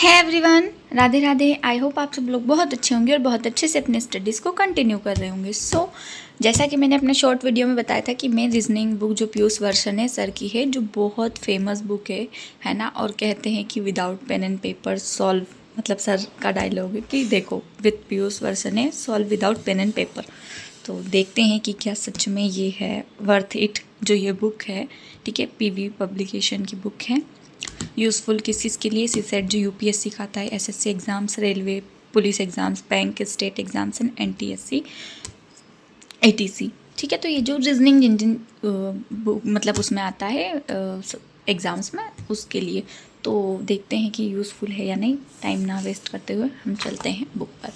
है everyone, Radhe Radhe. I hope आप सब लोग बहुत अच्छे होंगे और बहुत अच्छे से अपने स्टडीज़ को कंटिन्यू कर रहे होंगे। जैसा कि मैंने अपने शॉर्ट वीडियो में बताया था कि मैं रीजनिंग बुक जो पीयूष वर्षन है सर की है, जो बहुत फेमस बुक है ना। और कहते हैं कि without pen and paper solve, मतलब सर का डायलॉग है कि देखो विथ पीयूष वर्षन है solve without pen and paper. तो देखते हैं कि क्या सच में ये है वर्थ इट जो ये बुक है। ठीक है, पीवी पब्लिकेशन की बुक है। यूज़फुल किस चीज़ के लिए? सीसेट जो यूपीएससी का आता है, SSC exams, railway police exams, bank state exams and NTSC ATC. ठीक है, तो ये जो रीजनिंग जिन जिन मतलब उसमें आता है एग्ज़ाम्स में, उसके लिए। तो देखते हैं कि यूज़फुल है या नहीं। टाइम ना वेस्ट करते हुए हम चलते हैं बुक पर।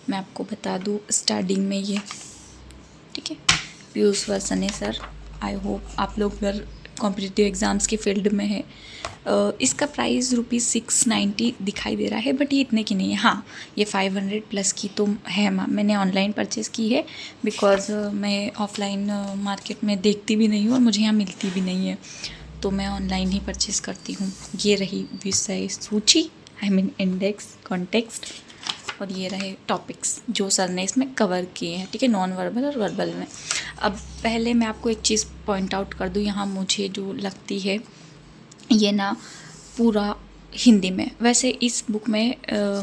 मैं आपको बता दूँ स्टार्टिंग में ये, ठीक है, पीयूष वर्षने सर। आई होप आप लोग अगर कॉम्पिटिटिव एग्ज़ाम्स के फील्ड में है। इसका प्राइस ₹690 दिखाई दे रहा है, बट ये इतने की नहीं है। हाँ, ये 500 प्लस की तो है। मैंने ऑनलाइन परचेज़ की है बिकॉज़ मैं ऑफ़लाइन मार्केट में देखती भी नहीं हूँ और मुझे यहाँ मिलती भी नहीं है, तो मैं ऑनलाइन ही परचेज़ करती हूँ। ये रही विषय सूची, आई मीन इंडेक्स, कॉन्टेक्स्ट, और ये रहे टॉपिक्स जो सर ने इसमें कवर किए हैं। ठीक है, नॉन वर्बल और वर्बल में। अब पहले मैं आपको एक चीज़ पॉइंट आउट कर दूँ, यहाँ मुझे जो लगती है ये ना पूरा हिंदी में। वैसे इस बुक में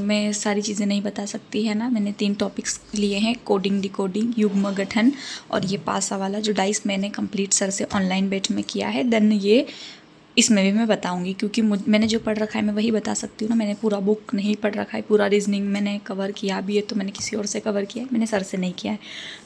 मैं सारी चीज़ें नहीं बता सकती है ना। मैंने 3 टॉपिक्स लिए हैं, कोडिंग, डिकोडिंग, युग्म गठन और ये पासा वाला जो डाइस मैंने कंप्लीट सर से ऑनलाइन बैच में किया है। देन ये इसमें भी मैं बताऊंगी, क्योंकि मैंने जो पढ़ रखा है मैं वही बता सकती हूँ ना। मैंने पूरा बुक नहीं पढ़ रखा है, पूरा रीजनिंग मैंने कवर किया भी है तो मैंने किसी और से कवर किया है, मैंने सर से नहीं किया है।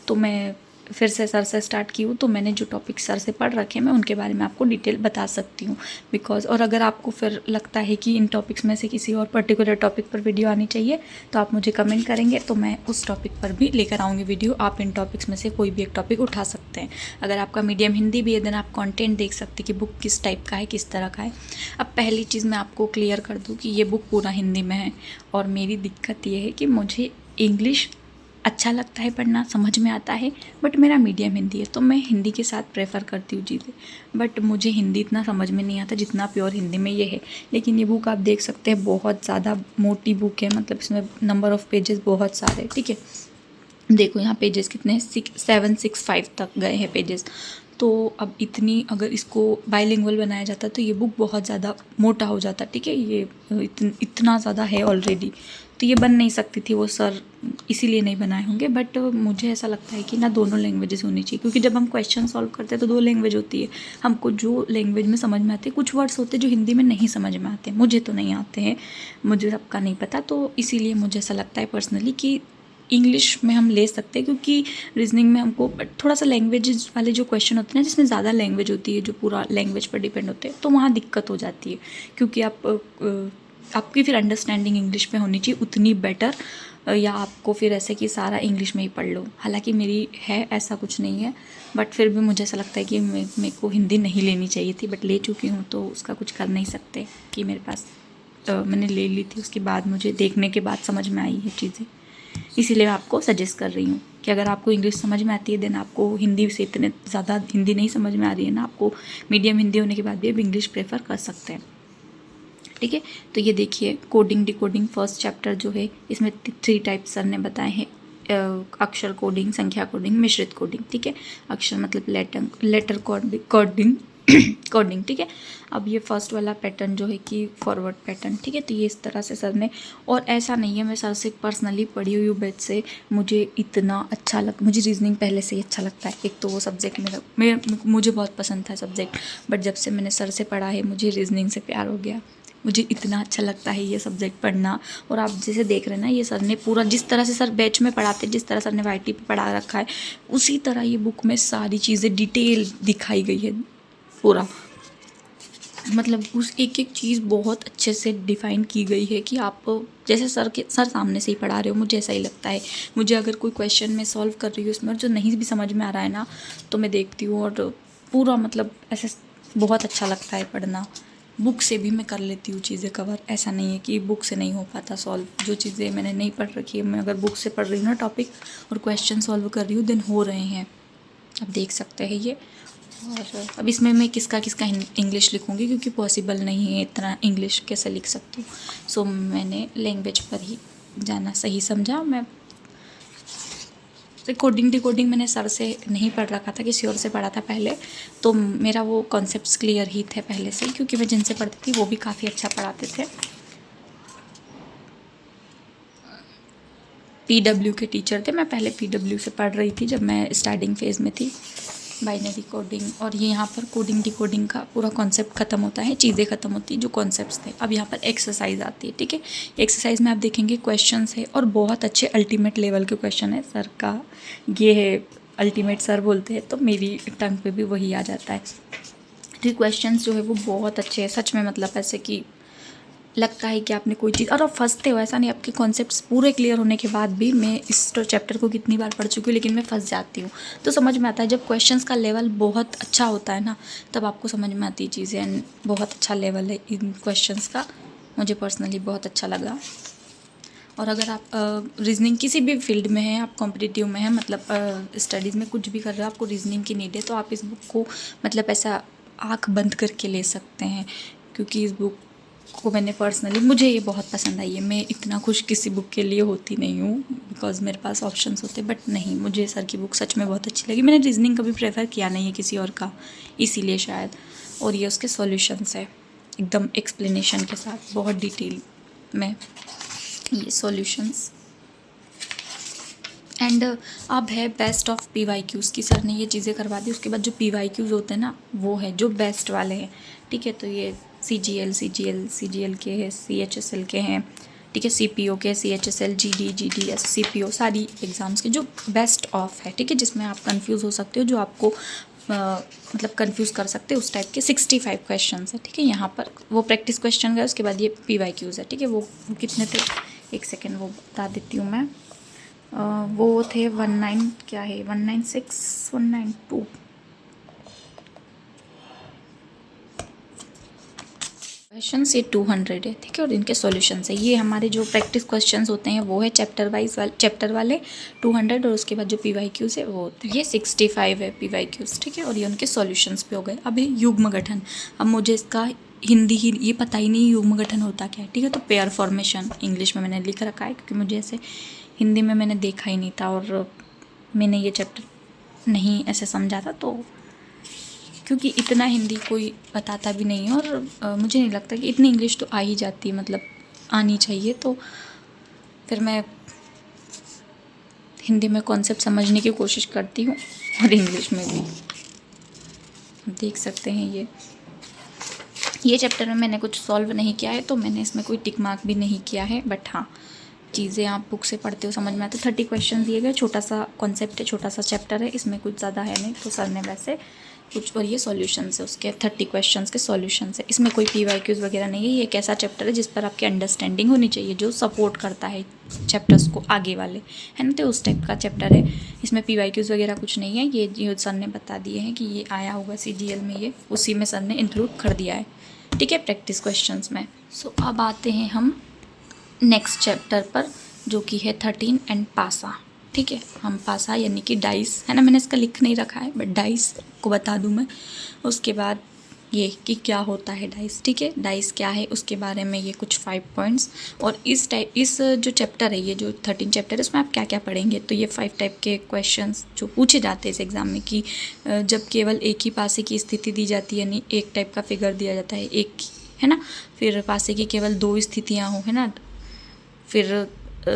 तो मैं फिर से सर से स्टार्ट की हूँ, तो मैंने जो टॉपिक सर से पढ़ रखे हैं मैं उनके बारे में आपको डिटेल बता सकती हूँ। बिकॉज और अगर आपको फिर लगता है कि इन टॉपिक्स में से किसी और पर्टिकुलर टॉपिक पर वीडियो आनी चाहिए तो आप मुझे कमेंट करेंगे, तो मैं उस टॉपिक पर भी लेकर आऊँगी वीडियो। आप इन टॉपिक्स में से कोई भी एक टॉपिक उठा सकते हैं। अगर आपका मीडियम हिंदी भी है देन आप कॉन्टेंट देख सकते हैं कि बुक किस टाइप का है, किस तरह का है। अब पहली चीज़ मैं आपको क्लियर कर दूँ कि ये बुक पूरा हिंदी में है, और मेरी दिक्कत ये है कि मुझे इंग्लिश अच्छा लगता है पढ़ना, समझ में आता है, बट मेरा मीडियम हिंदी है तो मैं हिंदी के साथ प्रेफर करती हूँ चीज़ें। बट मुझे हिंदी इतना समझ में नहीं आता जितना प्योर हिंदी में ये है। लेकिन ये बुक आप देख सकते हैं बहुत ज़्यादा मोटी बुक है, मतलब इसमें नंबर ऑफ़ पेजेस बहुत सारे। ठीक है, देखो यहाँ पेजेस कितने हैं, 765 तक गए हैं पेजेस। तो अब इतनी अगर इसको बाइलिंगुअल बनाया जाता तो ये बुक बहुत ज़्यादा मोटा हो जाता। ठीक है, ये इतना ज़्यादा है ऑलरेडी, तो ये बन नहीं सकती थी, वो सर इसीलिए नहीं बनाए होंगे। बट मुझे ऐसा लगता है कि ना दोनों लैंग्वेजेस होनी चाहिए, क्योंकि जब हम क्वेश्चन सॉल्व करते हैं तो 2 लैंग्वेज होती है। हमको जो लैंग्वेज में समझ में आते हैं, कुछ वर्ड्स होते हैं जो हिंदी में नहीं समझ में आते, मुझे तो नहीं आते हैं, मुझे सबका नहीं पता। तो इसीलिए मुझे ऐसा लगता है पर्सनली कि इंग्लिश में हम ले सकते हैं, क्योंकि रीजनिंग में हमको थोड़ा सा लैंग्वेजेस वाले जो क्वेश्चन होते हैं जिसमें ज़्यादा लैंग्वेज होती है, जो पूरा लैंग्वेज पर डिपेंड होते हैं, तो वहाँ दिक्कत हो जाती है। क्योंकि आपकी फिर अंडरस्टैंडिंग इंग्लिश में होनी चाहिए उतनी बेटर, या आपको फिर ऐसे कि सारा इंग्लिश में ही पढ़ लो। हालांकि मेरी है, ऐसा कुछ नहीं है, बट फिर भी मुझे ऐसा लगता है कि मेरे को हिंदी नहीं लेनी चाहिए थी, बट ले चुकी हूँ तो उसका कुछ कर नहीं सकते। कि मेरे पास मैंने ले ली थी, उसके बाद मुझे देखने के बाद समझ में आई है चीज़ें, इसीलिए मैं आपको सजेस्ट कर रही हूँ कि अगर आपको इंग्लिश समझ में आती है देन आपको हिंदी से इतने ज़्यादा हिंदी नहीं समझ में आ रही है ना, आपको मीडियम हिंदी होने के बाद भी आप इंग्लिश प्रेफर कर सकते हैं। ठीक है, तो ये देखिए कोडिंग डिकोडिंग फर्स्ट चैप्टर जो है, इसमें 3 टाइप सर ने बताए हैं, अक्षर कोडिंग, संख्या कोडिंग, मिश्रित कोडिंग। ठीक है, अक्षर मतलब लेटर कोडिंग कोडिंग। ठीक है, अब ये फर्स्ट वाला पैटर्न जो है कि फॉरवर्ड पैटर्न। ठीक है, तो ये इस तरह से सर ने, और ऐसा नहीं है, मैं सर से पर्सनली पढ़ी हुई हूँ बैच से, मुझे इतना अच्छा मुझे रीजनिंग पहले से ही अच्छा लगता है। एक तो वो सब्जेक्ट मुझे बहुत पसंद था सब्जेक्ट, बट जब से मैंने सर से पढ़ा है मुझे रीजनिंग से प्यार हो गया। मुझे इतना अच्छा लगता है ये सब्जेक्ट पढ़ना। और आप जैसे देख रहे हैं ना, ये सर ने पूरा जिस तरह से सर बैच में पढ़ाते हैं, जिस तरह सर ने वाईटी पे पढ़ा रखा है, उसी तरह ये बुक में सारी चीज़ें डिटेल दिखाई गई है पूरा। मतलब उस एक एक चीज़ बहुत अच्छे से डिफ़ाइन की गई है कि आप जैसे सर सामने से ही पढ़ा रहे हो, मुझे ऐसा ही लगता है। मुझे अगर कोई क्वेश्चन मैं सॉल्व कर रही हूँ उसमें और जो नहीं भी समझ में आ रहा है ना, तो मैं देखती हूँ और पूरा मतलब ऐसे बहुत अच्छा लगता है पढ़ना। बुक से भी मैं कर लेती हूँ चीज़ें कवर, ऐसा नहीं है कि बुक से नहीं हो पाता सॉल्व। जो चीज़ें मैंने नहीं पढ़ रखी है, मैं अगर बुक से पढ़ रही हूँ ना टॉपिक और क्वेश्चन सॉल्व कर रही हूँ देन हो रहे हैं। आप देख सकते हैं ये, और अब इसमें मैं किसका किसका इंग्लिश लिखूँगी क्योंकि पॉसिबल नहीं है इतना इंग्लिश कैसे लिख सकती हूँ। सो मैंने लैंग्वेज पर ही जाना सही समझा। मैं डिकोडिंग मैंने सर से नहीं पढ़ रखा था, किसी और से पढ़ा था पहले, तो मेरा वो कॉन्सेप्ट्स क्लियर ही थे पहले से, क्योंकि मैं जिनसे पढ़ती थी वो भी काफ़ी अच्छा पढ़ाते थे। PW के टीचर थे, मैं पहले PW से पढ़ रही थी जब मैं स्टार्टिंग फेज़ में थी, बाइनरी कोडिंग। और ये यहाँ पर कोडिंग डिकोडिंग का पूरा कॉन्सेप्ट ख़त्म होता है, चीज़ें ख़त्म होती हैं जो कॉन्सेप्ट्स थे। अब यहाँ पर एक्सरसाइज आती है, ठीक है। एक्सरसाइज में आप देखेंगे क्वेश्चंस है और बहुत अच्छे अल्टीमेट लेवल के क्वेश्चन है। सर का ये है, अल्टीमेट सर बोलते हैं तो मेरी टंग पे भी वही आ जाता है। तो क्वेश्चंस जो है वो बहुत अच्छे हैं सच में, मतलब ऐसे कि लगता है कि आपने कोई चीज़, और आप फंसते हो, ऐसा नहीं आपके कॉन्सेप्ट्स पूरे क्लियर होने के बाद भी, मैं इस चैप्टर को कितनी बार पढ़ चुकी हूँ लेकिन मैं फंस जाती हूँ। तो समझ में आता है जब क्वेश्चंस का लेवल बहुत अच्छा होता है ना, तब आपको समझ में आती है चीज़ें। एंड बहुत अच्छा लेवल है इन क्वेश्चंस का, मुझे पर्सनली बहुत अच्छा लगा। और अगर आप रीजनिंग किसी भी फील्ड में हैं, आप कॉम्पिटिटिव में हैं, मतलब स्टडीज़ में कुछ भी कर रहे हो, आपको रीजनिंग की नीड है, तो आप इस बुक को मतलब ऐसा आँख बंद करके ले सकते हैं, क्योंकि इस बुक को मैंने पर्सनली, मुझे ये बहुत पसंद आई है। मैं इतना खुश किसी बुक के लिए होती नहीं हूँ बिकॉज मेरे पास ऑप्शंस होते, बट नहीं, मुझे सर की बुक सच में बहुत अच्छी लगी। मैंने रीजनिंग कभी प्रेफर किया नहीं है किसी और का, इसीलिए शायद। और ये उसके सॉल्यूशंस है एकदम एक्सप्लेनेशन के साथ, बहुत डिटेल में ये सॉल्यूशंस। एंड अब है बेस्ट ऑफ PYQs की, सर ने ये चीज़ें करवा दी। उसके बाद जो PYQs होते हैं ना, वो है जो बेस्ट वाले हैं, ठीक है। तो ये CGL के हैं, CHSL के हैं, ठीक है, CPO के, CHSL, GDS, CPO, सारी एग्ज़ाम्स के जो बेस्ट ऑफ है, ठीक है, जिसमें आप कंफ्यूज हो सकते हो, जो आपको मतलब कंफ्यूज कर सकते हैं, उस टाइप के 65 क्वेश्चन है, ठीक है। यहाँ पर वो प्रैक्टिस क्वेश्चन गए, उसके बाद ये PYQs है, ठीक है। वो कितने थे, एक सेकेंड वो बता देती हूँ मैं। वो थे 19, क्या है, 196, 192 क्वेश्चन, ये 200 है, ठीक है। और इनके सॉल्यूशंस है, ये हमारे जो प्रैक्टिस क्वेश्चंस होते हैं वो है चैप्टर वाले 200, और उसके बाद जो PYQs है वो होते हैं, ये 65 है PYQs, ठीक है। और ये उनके सॉल्यूशंस पे हो गए। अब युग्म गठन, अब मुझे इसका हिंदी ही ये पता ही नहीं युग्म गठन होता क्या है, ठीक है। तो पेयर फॉर्मेशन इंग्लिश में मैंने लिख रखा है, क्योंकि मुझे ऐसे हिंदी में मैंने देखा ही नहीं था और मैंने ये चैप्टर नहीं ऐसे समझा था, तो क्योंकि इतना हिंदी कोई बताता भी नहीं है, और मुझे नहीं लगता कि इतनी इंग्लिश तो आ ही जाती है, मतलब आनी चाहिए। तो फिर मैं हिंदी में कॉन्सेप्ट समझने की कोशिश करती हूँ और इंग्लिश में भी। देख सकते हैं ये चैप्टर में मैंने कुछ सॉल्व नहीं किया है, तो मैंने इसमें कोई टिक मार्क भी नहीं किया है, बट हाँ, चीज़ें आप बुक से पढ़ते हो समझ में आते। 30 क्वेश्चन दिए गए, छोटा सा कॉन्सेप्ट है, छोटा सा चैप्टर है, इसमें कुछ ज़्यादा है नहीं, तो सर ने वैसे कुछ, और ये सॉल्यूशंस है उसके, 30 क्वेश्चंस के सॉल्यूशंस है। इसमें कोई PYQs वगैरह नहीं है। ये एक ऐसा चैप्टर है जिस पर आपकी अंडरस्टैंडिंग होनी चाहिए, जो सपोर्ट करता है चैप्टर्स को आगे वाले, है ना। तो उस टाइप का चैप्टर है, इसमें PYQs वगैरह कुछ नहीं है। ये सर ने बता दिए हैं कि ये आया होगा CGL में, ये उसी में सर ने इंक्लूड कर दिया है, ठीक है, प्रैक्टिस क्वेश्चंस में। सो अब आते हैं हम नेक्स्ट चैप्टर पर, जो कि है 13 एंड पासा, ठीक है। हम पासा यानी कि डाइस, है ना, मैंने इसका लिख नहीं रखा है, बट डाइस को बता दूं मैं। उसके बाद ये कि क्या होता है डाइस, ठीक है, डाइस क्या है उसके बारे में ये कुछ 5 पॉइंट्स। और इस जो चैप्टर है, ये जो 13 चैप्टर है, उसमें आप क्या क्या पढ़ेंगे, तो ये 5 टाइप के क्वेश्चंस जो पूछे जाते हैं इस एग्ज़ाम में, कि जब केवल एक ही पासे की स्थिति दी जाती है, यानी एक टाइप का फिगर दिया जाता है, एक, है ना, फिर पासे की केवल 2 स्थितियाँ हो, है ना, फिर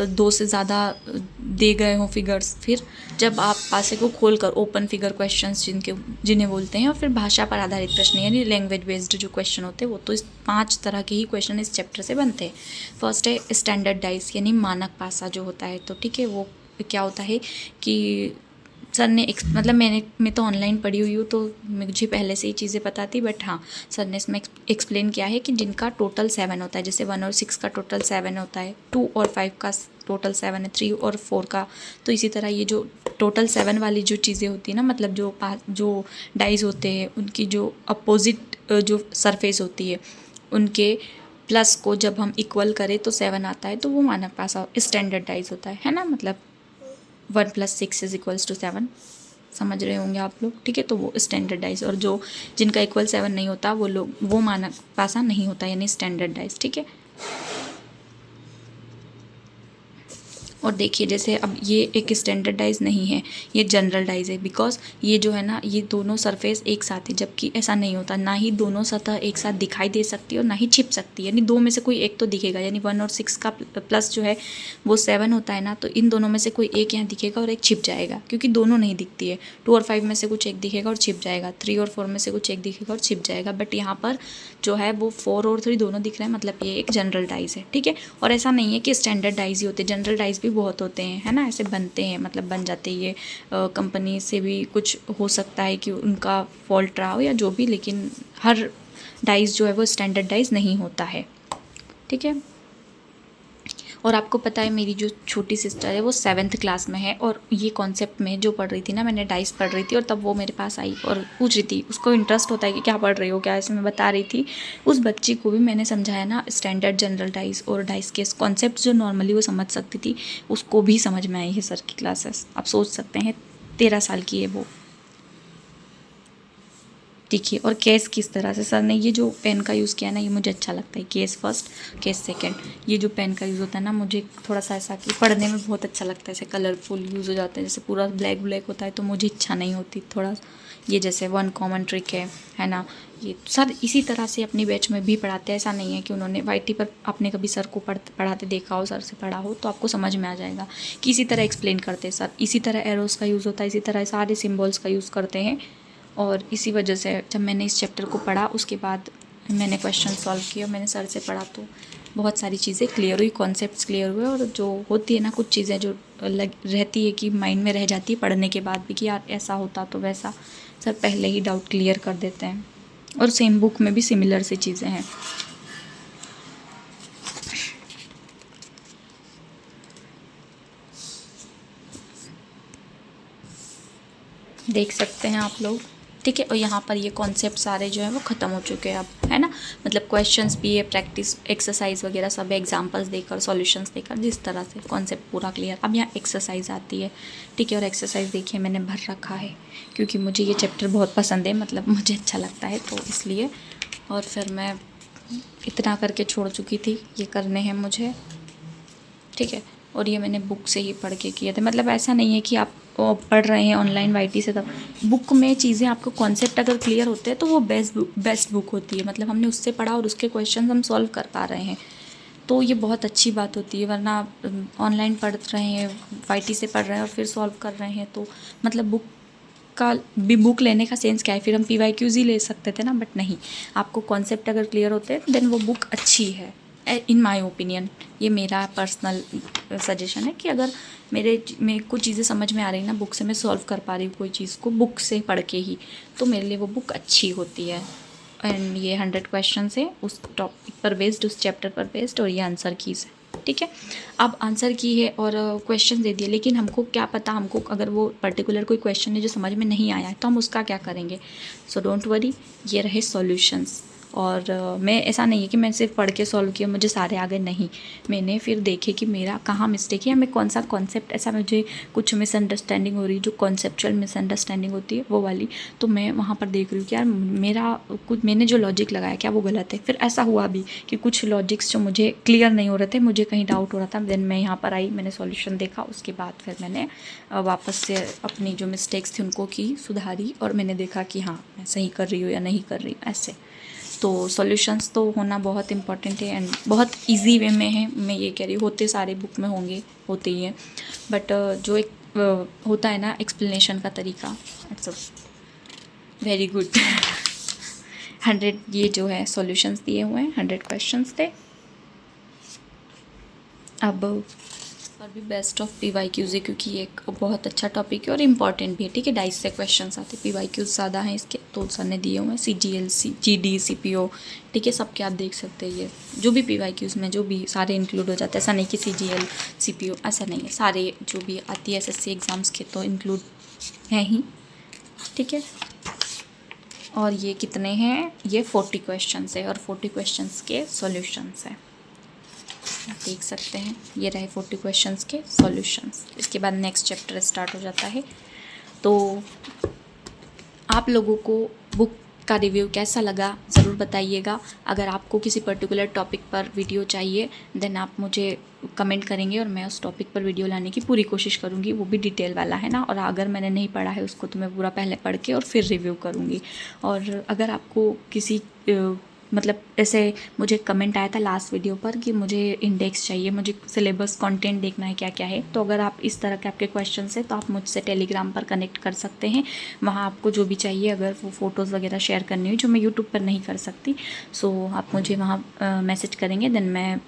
2 से ज़्यादा दे गए हों फिगर्स, फिर जब आप पासे को खोलकर ओपन फिगर क्वेश्चंस जिन्हें बोलते हैं, और फिर भाषा पर आधारित प्रश्न यानी लैंग्वेज बेस्ड जो क्वेश्चन होते हैं, वो तो इस 5 तरह के ही क्वेश्चन इस चैप्टर से बनते हैं। फर्स्ट है स्टैंडर्ड डाइस यानी मानक पासा जो होता है, तो ठीक है, वो क्या होता है कि सर ने मतलब मैं तो ऑनलाइन पढ़ी हुई हूँ, तो मुझे पहले से ही चीज़ें पता थी, बट हाँ, सर ने इसमें एक्सप्लेन किया है कि जिनका टोटल 7 होता है, जैसे 1 और 6 का टोटल 7 होता है, 2 और 5 का टोटल 7 है, 3 और 4 का, तो इसी तरह ये जो टोटल 7 वाली जो चीज़ें होती है ना, मतलब जो डाइज होते हैं, उनकी जो अपोजिट जो सरफेस होती है, उनके प्लस को जब हम इक्वल करें तो 7 आता है, तो वो मानक पासा स्टैंडर्ड डाइज होता है ना, मतलब 1 + 6 = 7, समझ रहे होंगे आप लोग, ठीक है। तो वो स्टैंडर्डाइज, और जो जिनका इक्वल 7 नहीं होता वो लोग, वो मानक पासा नहीं होता, यानी स्टैंडर्डाइज, ठीक है। और देखिए जैसे अब ये एक स्टैंडर्डाइज नहीं है, ये जनरलाइज है, बिकॉज ये जो है ना, ये दोनों सरफेस एक साथ है, जबकि ऐसा नहीं होता। ना ही दोनों सतह एक साथ दिखाई दे सकती है और ना ही छिप सकती है, यानी दो में से कोई एक तो दिखेगा। यानी 1 और 6 का प्लस जो है वो 7 होता है ना, तो इन दोनों में से कोई एक यहाँ दिखेगा और एक छिप जाएगा, क्योंकि दोनों नहीं दिखती है। 2 और 5 में से कुछ एक दिखेगा और छिप जाएगा, 3 और 4 में से कुछ एक दिखेगा और छिप जाएगा। बट यहाँ पर जो है वो 4 और 3 दोनों दिख रहे हैं, मतलब ये एक जनरलाइज है, ठीक है। और ऐसा नहीं है कि स्टैंडर्डाइज ही होते, जनरलाइज भी बहुत होते हैं, है ना, ऐसे बनते हैं, मतलब बन जाते हैं। ये कंपनी से भी कुछ हो सकता है कि उनका फॉल्ट रहा हो या जो भी, लेकिन हर डाइज जो है वो स्टैंडर्डाइज नहीं होता है, ठीक है। और आपको पता है मेरी जो छोटी सिस्टर है वो 7th क्लास में है, और ये कॉन्सेप्ट में जो पढ़ रही थी ना, मैंने डाइस पढ़ रही थी, और तब वो मेरे पास आई और पूछ रही थी, उसको इंटरेस्ट होता है कि क्या पढ़ रही हो, क्या, ऐसे मैं बता रही थी। उस बच्ची को भी मैंने समझाया ना, स्टैंडर्ड, जनरल डाइस और डाइस के कॉन्सेप्ट जो नॉर्मली वो समझ सकती थी, उसको भी समझ में आई है सर की क्लासेस। आप सोच सकते हैं 13 साल की है वो, देखिए। और केस किस तरह से सर ने ये जो पेन का यूज़ किया ना, ये मुझे अच्छा लगता है। केस फर्स्ट, केस सेकंड, ये जो पेन का यूज़ होता है ना, मुझे थोड़ा सा ऐसा कि पढ़ने में बहुत अच्छा लगता है। ऐसे कलरफुल यूज़ हो जाते हैं, जैसे पूरा ब्लैक ब्लैक होता है तो मुझे इच्छा नहीं होती। थोड़ा ये जैसे वन कॉमन ट्रिक है ना। ये सर इसी तरह से अपनी बैच में भी पढ़ाते हैं, ऐसा नहीं है कि उन्होंने वाईटी पर आपने कभी सर को पढ़ाते देखा हो, सर से पढ़ा हो तो आपको समझ में आ जाएगा कि इसी तरह एक्सप्लेन करते हैं सर। इसी तरह एरोस का यूज़ होता है, इसी तरह सारे सिम्बल्स का यूज़ करते हैं। और इसी वजह से जब मैंने इस चैप्टर को पढ़ा, उसके बाद मैंने क्वेश्चन सॉल्व किया, मैंने सर से पढ़ा, तो बहुत सारी चीज़ें क्लियर हुई, कॉन्सेप्ट्स क्लियर हुए। और जो होती है ना कुछ चीज़ें जो रहती है कि माइंड में रह जाती है पढ़ने के बाद भी, कि यार ऐसा होता तो वैसा, सर पहले ही डाउट क्लियर कर देते हैं। और सेम बुक में भी सिमिलर सी चीज़ें हैं। देख सकते हैं आप लोग, ठीक है। और यहाँ पर ये कॉन्सेप्ट सारे जो है वो ख़त्म हो चुके हैं अब, है ना। मतलब क्वेश्चंस भी है, प्रैक्टिस एक्सरसाइज वगैरह सब एग्जांपल्स देकर, सॉल्यूशंस देकर, जिस तरह से कॉन्सेप्ट पूरा क्लियर। अब यहाँ एक्सरसाइज आती है, ठीक है। और एक्सरसाइज देखिए मैंने भर रखा है, क्योंकि मुझे ये चैप्टर बहुत पसंद है, मतलब मुझे अच्छा लगता है तो इसलिए। और फिर मैं इतना करके छोड़ चुकी थी, ये करने हैं मुझे, ठीक है। और ये मैंने बुक से ही पढ़ के किए थे, मतलब ऐसा नहीं है कि आप पढ़ रहे हैं ऑनलाइन वाईटी से, तब बुक में चीज़ें आपको कॉन्सेप्ट अगर क्लियर होते हैं तो वो बेस्ट बुक होती है। मतलब हमने उससे पढ़ा और उसके क्वेश्चन हम सॉल्व कर पा रहे हैं, तो ये बहुत अच्छी बात होती है। वरना ऑनलाइन पढ़ रहे हैं, वाईटी से पढ़ रहे हैं और फिर सॉल्व कर रहे हैं, तो मतलब बुक लेने का सेंस क्या है। फिर हम PYQs ही ले सकते थे ना, बट नहीं, आपको कॉन्सेप्ट अगर क्लियर होते हैं देन वो बुक अच्छी है, इन माय ओपिनियन। ये मेरा पर्सनल सजेशन है कि अगर मेरे कुछ चीज़ें समझ में आ रही ना बुक से, मैं सॉल्व कर पा रही हूँ कोई चीज़ को बुक से पढ़ के ही, तो मेरे लिए वो बुक अच्छी होती है। एंड ये 100 क्वेश्चन है उस टॉपिक पर बेस्ड, उस चैप्टर पर बेस्ड, और ये आंसर कीज़ है, ठीक है। अब आंसर की है और क्वेश्चन दे दिए, लेकिन हमको क्या पता, हमको अगर वो पर्टिकुलर कोई क्वेश्चन है जो समझ में नहीं आया है तो हम उसका क्या करेंगे। सो डोंट वरी, ये रहे सॉल्यूशंस। और मैं, ऐसा नहीं है कि मैं सिर्फ पढ़ के सॉल्व किया मुझे सारे आ गए, नहीं, मैंने फिर देखे कि मेरा कहाँ मिस्टेक है, या मैं कौन सा कॉन्सेप्ट ऐसा मुझे कुछ मिसअंडरस्टैंडिंग हो रही, जो कॉन्सेप्चुअल मिसअंडरस्टैंडिंग होती है वो वाली, तो मैं वहाँ पर देख रही हूँ कि यार मेरा कुछ, मैंने जो लॉजिक लगाया क्या वो गलत है। फिर ऐसा हुआ भी कि कुछ लॉजिक्स जो मुझे क्लियर नहीं हो रहे थे, मुझे कहीं डाउट हो रहा था, देन मैं यहाँ पर आई, मैंने सॉल्यूशन देखा, उसके बाद फिर मैंने वापस से अपनी जो मिस्टेक्स थी उनको की सुधारी, और मैंने देखा कि हाँ मैं सही कर रही हूँ या नहीं कर रही हूँ, ऐसे। तो सॉल्यूशंस तो होना बहुत इंपॉर्टेंट है, एंड बहुत इजी वे में है, मैं ये कह रही हूँ। होते सारे बुक में होंगे, होते ही हैं, बट जो एक होता है ना एक्सप्लेनेशन का तरीका, इट्स वेरी गुड। 100 ये जो है सॉल्यूशंस दिए हुए हैं, 100 क्वेश्चंस थे। अब और भी बेस्ट ऑफ PYQs है, क्योंकि ये एक बहुत अच्छा टॉपिक है और इम्पॉर्टेंट भी है, ठीक है। डाइस से क्वेश्चंस आते, PYQs ज़्यादा हैं इसके, तो सर ने दिए हुए हैं CGL, GD, CPO, ठीक है, सबके आप देख सकते हैं। ये जो भी PYQs में जो भी सारे इंक्लूड हो जाते हैं, ऐसा नहीं कि CGL CPO ऐसा नहीं है, सारे जो भी आती है SSC एग्ज़ाम्स के तो इंक्लूड हैं ही, ठीक है। और ये कितने हैं, ये 40 क्वेश्चन है, और 40 क्वेश्चन के सॉल्यूशंस है, देख सकते हैं। ये रहे 40 क्वेश्चंस के सॉल्यूशंस। इसके बाद नेक्स्ट चैप्टर स्टार्ट हो जाता है। तो आप लोगों को बुक का रिव्यू कैसा लगा ज़रूर बताइएगा। अगर आपको किसी पर्टिकुलर टॉपिक पर वीडियो चाहिए देन आप मुझे कमेंट करेंगे और मैं उस टॉपिक पर वीडियो लाने की पूरी कोशिश करूँगी, वो भी डिटेल वाला है ना। और अगर मैंने नहीं पढ़ा है उसको तो मैं पूरा पहले पढ़ के और फिर रिव्यू करूँगी। और अगर आपको किसी मतलब ऐसे मुझे कमेंट आया था लास्ट वीडियो पर कि मुझे इंडेक्स चाहिए, मुझे सिलेबस कंटेंट देखना है क्या क्या है। तो अगर आप इस तरह के आपके क्वेश्चन है तो आप मुझसे टेलीग्राम पर कनेक्ट कर सकते हैं। वहाँ आपको जो भी चाहिए, अगर वो फ़ोटोज़ वगैरह शेयर करनी हो जो मैं यूट्यूब पर नहीं कर सकती, सो आप मुझे वहाँ मैसेज करेंगे देन मैं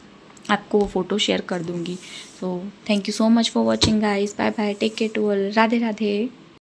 आपको वो फ़ोटो शेयर कर दूँगी। So thank you so much for watching guys. Bye bye, take care to all, Radhe Radhe.